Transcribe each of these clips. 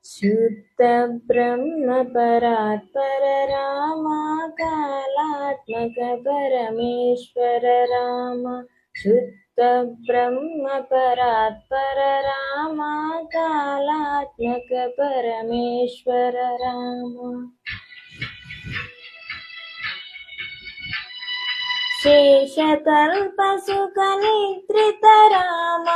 शुद्ध ब्रह्म परात्पर राम कालात्मक परमेश्वर राम। शुद्ध ब्रह्म परात्पर राम कालात्मक परमेश्वर राम। शेषतल्पसुखनिद्रित राम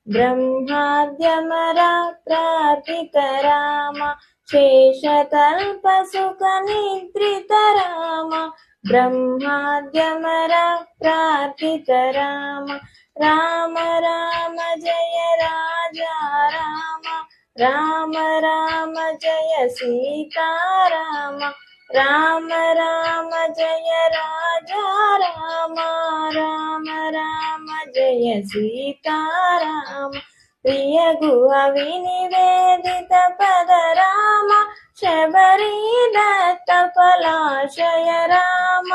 ब्रह्माद्यमरा प्रार्थित राम। शेषतल्पसुखनिद्रित राम ब्रह्माद्यमरा प्रार्थित राम। राम राम जय राजा राम। राम राम जय सीताराम। राम राम जय राजा राम। राम राम जय सीताराम। प्रिय गुह विनिवेदित पद राम शबरी दत्त फलाशय राम।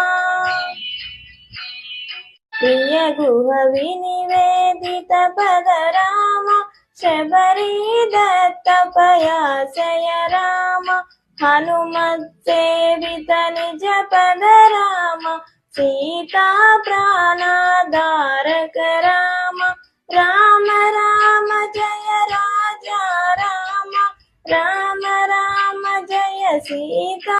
प्रिय गुह विनिवेदित पद राम शबरी दत्त पयाशय राम। हनुमत्सेवित निज पद राम सीता प्राणधारक राम। राम राम जय राजा राम। राम राम जय सीता।